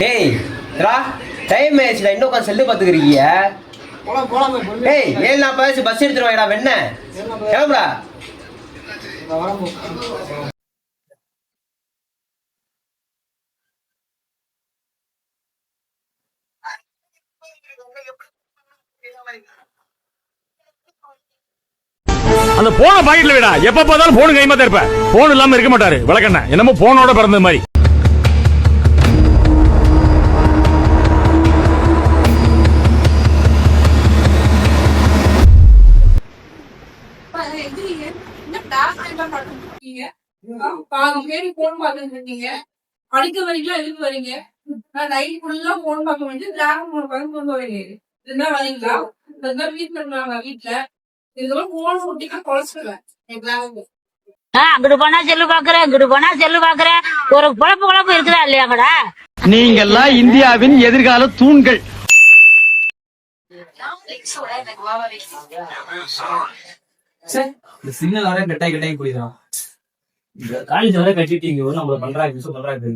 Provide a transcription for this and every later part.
ஏய் டைம் ஆயிடுச்சுடா, இன்னும் கொஞ்சம் செல்லு பார்த்துக்கிறீங்க. ஏய் 7:40 பஸ் எடுத்துருவாங்கடா. வெண்ண கிளம்புடா. அந்த போன பாக்கெட்ல விடா. எப்ப பார்த்தாலும் போன் கைமா தான் இருப்ப. போன் இல்லாம இருக்க மாட்டாரு விளக்கண்ண. என்னமோ போனோட பிறந்தது மாதிரி. படிக்க வரீங்களா எதுக்கு வரீங்க? நான் நைட் ஃபுல்லா போன் பார்க்க வேண்டியது டிராகன் போன் பார்க்க கொண்டு வரீங்க. இதுதான் வரீங்களா? இதுதான் வீட்டுல இருந்தாங்க. வீட்டுல இதெல்லாம் போன் ஊட்டினா குறைச்சிடுவேன். அங்கிட்டு போனா செல்லு பாக்குறேன், இங்கிட்டு போனா செல்லு பாக்குறேன். ஒரு குழப்பு இருக்குதா இல்லையாங்கடா? நீங்கெல்லாம் இந்தியாவின் எதிர்கால தூண்கள். இந்த சிக்னல் வர கட்டாய் போயிடும். காலேஜ் வர கட்டிட்டீங்க, நம்மள பண்றாங்க பண்றாங்க.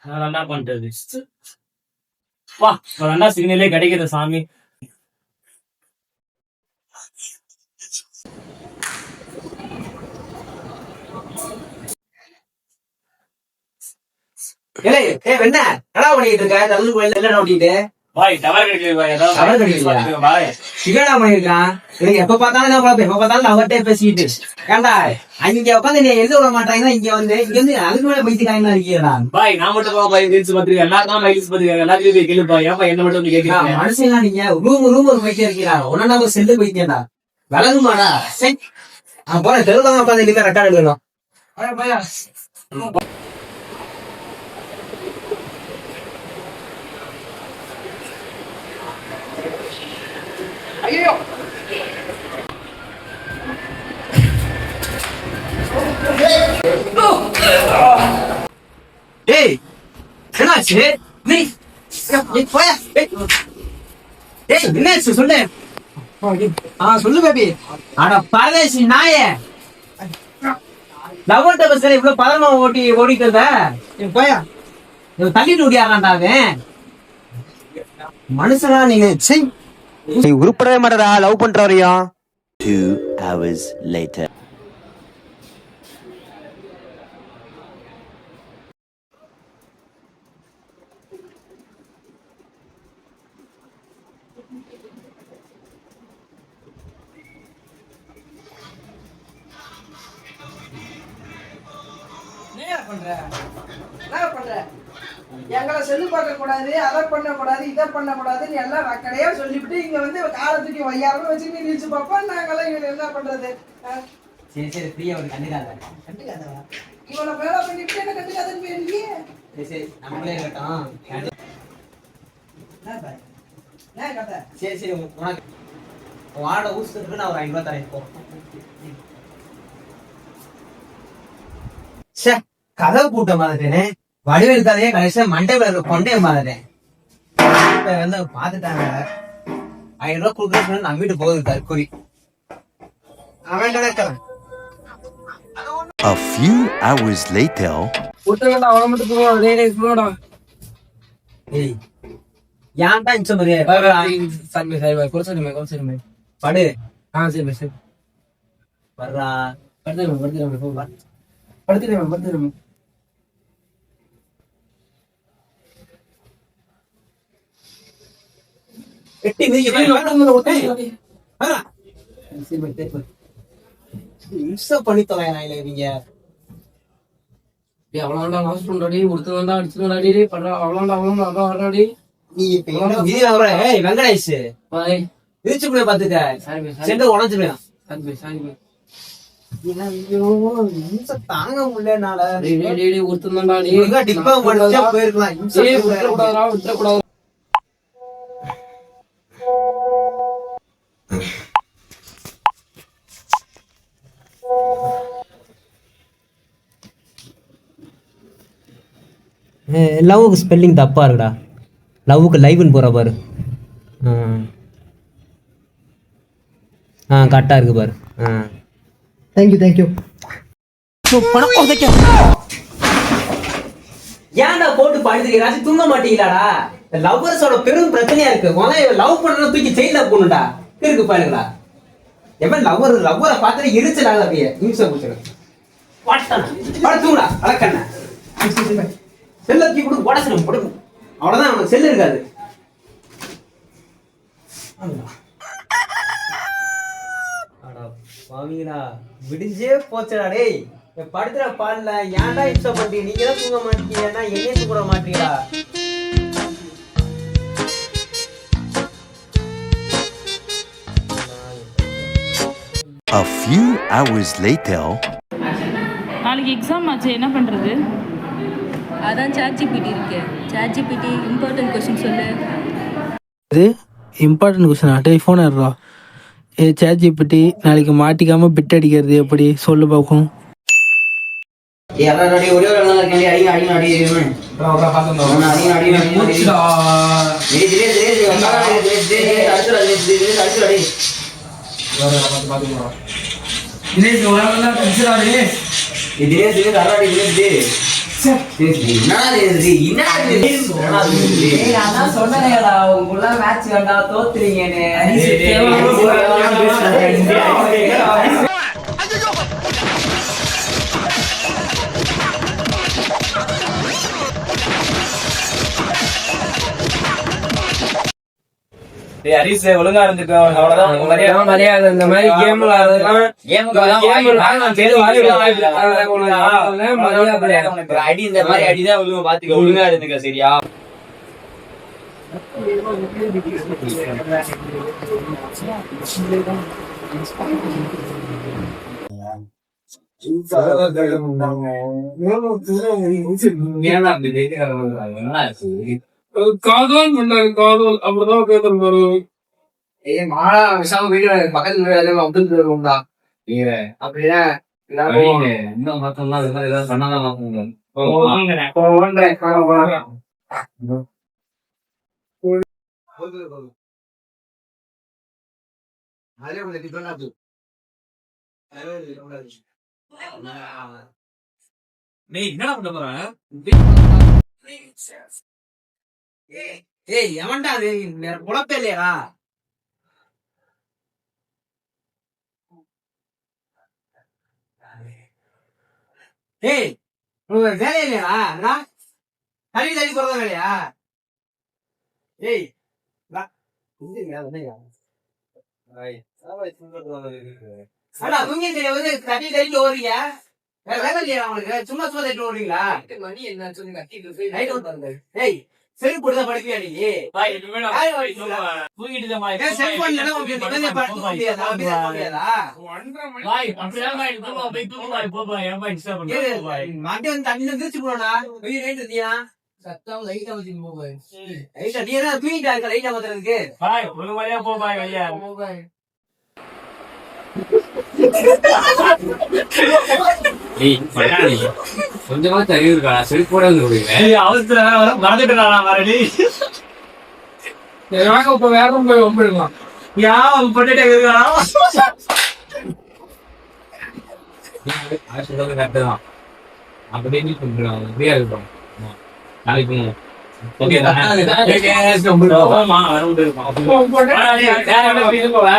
என்ன பண்றது? வா ரெண்டா சிக்னலே கிடைக்கிற சாமி. என்ன பண்ணிட்டு இருக்க? நல்ல கோயில் ஓட்டிட்டு பாய் டவர் கிடைக்கல. பாய் சிகடா பண்ணிருக்கான். எப்ப பார்த்தாலும் எப்ப பார்த்தாலும் அவர்கிட்ட பேசிக்கிட்டு ஏண்டா அங்க உட்காந்து நீ எழுத விட மாட்டாங்கன்னா இங்க வந்து அதுக்கு மேல பைத்தியக்காரங்களா இருக்கீங்களா? பாய் நான் மட்டும் பாய் ரீல்ஸ் பாத்துருக்கேன். எல்லாரும் ரீல்ஸ் பாத்துருக்காங்க. எல்லாத்தையும் போய் கேளுப்பா. ஏப்பா என்ன மட்டும் வந்து கேக்குறீங்க? மனுஷனா நீங்க ரூம் ஒரு பைத்தியம் இருக்கிறாங்க. ஒன்னா ஒரு செல்லு பைத்தியம்டா. விலகுமாடா. சரி போறேன். தெருவுல உட்காந்து இனிமே ரெக்கார்ட் எடுக்கணும். ஐயோ ஏய் என்னாச்சு? நீ போய. ஏய் என்னாச்சு சொல்லு. சொல்லு பேபி. அட பரதேசி நாயே, லவர்ட்ட பஸ்ல இவ்வளவு பதமா ஓடிட்டு இருந்த. போயா தள்ளிட்டு ஓடியாரான்டா அவன். மனுஷனா நீங்க நீ உருப்படவே மாட்டடா லவ் பண்ற வரையும். 2 hours later. எங்களை செல்லு பார்க்க கூடாது, அதை பண்ண கூடாது, இதை பண்ண கூடாதுன்னு எல்லாம் வக்கடையா சொல்லிவிட்டு இங்க வந்து காலத்துக்கு வையாரம் வச்சு நீ நீச்சு பார்ப்போம். நாங்கெல்லாம் இவங்க என்ன பண்றது? சரி பிரியா ஒரு கண்டுக்காத. இவனை வேலை பண்ணிட்டு என்ன கண்டுக்காதன்னு பேருங்க. சரி நம்மளே இருக்கட்டும். சரி உனக்கு வாட ஊசுறதுக்கு நான் ஒரு 5 ரூபாய் தரேன். கதவு கூட்ட மாதிரினே வடிவேல் கதையே கடைசியா மண்டே கொண்டே மாதிரி வந்து பாத்துட்டாங்க. 5 ரூபாய் கொடுக்க நான் வீட்டு போகுது தற்கொலை. அவன் கிடக்கிறான். A few hours later. அவனை மட்டும் ஏய் ஏன்டா இன்சம் படு. வர்றா படுத்துறேன். பண்ணி தொலைங்க நீங்க. அவ்வளோண்டா லாஸ் பண்றாடி, ஒருத்தவன்டா அடிச்சுடாடி பண்றா. அவ்வளோண்டா வர்றாடி. நீ வெங்கடேஷ் திருச்சி போய் பாத்துக்க. சென்று உடஞ்சிருவேன். தாங்க முடியல. போயிருக்கலாம். லவ்வுக்கு ஸ்பெல்லிங் தப்பா இருக்குடா. லவ்வுக்கு லைவ்னு போற பாரு. கரெக்டாக இருக்கு பாரு. தேங்க்யூ. பணம் உதைக்க. ஏன்டா போட்டு படுத்துக்கிறாச்சு தூங்க மாட்டீங்களாடா? லவ்வர்ஸோட பெரும் பிரச்சனையா இருக்கு. முதல்ல லவ் பண்ணணும் தூக்கி ஜெயில போகணும்டா. இருக்கு பாருங்களா எவன் லவ்வரை பார்த்துட்டு எரிச்சலாக அப்படியே நிமிஷம் கொடுத்துரு படுத்துங்களா அழக்கண்ண செல்ல தூக்கி கொடுத்து உடச்சிடும் போடுங்க. அவ்வளவுதான் அவனுக்கு செல்லு இருக்காது. பாவீங்களா விடிஞ்சே போச்சடா டேய். படுத்துற பால்ல ஏன்டா இம்சம் பண்றீங்க? நீங்க தான் தூங்க மாட்டீங்கன்னா என்னையும் தூங்க மாட்டீங்களா? A few hours later. நாளைக்கு எக்ஸாம் ஆச்சு, என்ன பண்றது? அதான் ChatGPT இருக்கு. ChatGPT இம்பார்ட்டன்ட் क्वेश्चन சொல்லு. இது இம்பார்ட்டன்ட் क्वेश्चन டேய் ஃபோன் ஏறா. ChatGPT நாளைக்கு மாட்டிக்காம பிட் அடிக்கிறது எப்படி சொல்லு பாப்போம். யாரா ஒரே ஒரு நாள் இருக்கேன். அடி அடி அடி அடி பாத்துங்க. அடி அடி அடி மூச்சுடா. டேய் டேய் டேய் டேய் அடிச்சு அடி. பாத்துங்க. தினேஷ் ஒரேவள கன்சிடரே. தினேஷ் அரடி தினேஷ். என்னடா இது? நான் சொன்னேடா உங்கள மேட்ச் வேண்டா தோத்துறீங்கன்னு. ஹரிஸ் ஒழுங்கா இருந்துக்கோ. அவ்வளவுதான் மரியாதை. இந்த மாதிரி கேம் விளையாடுறதுலாம் அடி, இந்த மாதிரி அடிதான் ஒழுங்கா பாத்துக்க. ஒழுங்கா இருந்துக்க சரியா? காதல் பண்ணாங்க. காதல் அப்படிதான் கேட்டு மாலா விஷாம வீடு பக்கத்துல அப்படின்னா இன்னும் பார்த்தோம்னா அது மாதிரி ஏதாவது சொன்னாதான் நீ என்ன பண்ண போற? ஏய் எவன்டா அது? குழப்பம் இல்லையா? ஏய் உங்களுக்கு வேலை இல்லையா? தள்ளி தள்ளி போறத வேலையா? ஏய் தூங்கி தெரியாது தள்ளி தள்ளி ஓடுறீங்க. வேற வேலை இல்லையா உங்களுக்கு? சும்மா சும்மா தள்ளி ஓடுறீங்களா? மணி என்ன சொல்லி ஏய் செல் போட்டுதான் படிப்பியா நீ? தண்ணி போனா சத்தம் லைட்டா வச்சு போவேன். நீ என்ன தூங்கிட்டா இருக்க லைட்டா மாத்துறதுக்கு? கொஞ்சமா தண்ணி இருக்கா? செல்போட அவசர மறந்துட்டு இப்ப வேற போய் ஒம்பிடலாம். பண்ணிட்டே இருக்கா? கரெக்டுதான். அப்படி சொல்றாங்க ஃப்ரீயா இருக்கும். நாளைக்கு வேற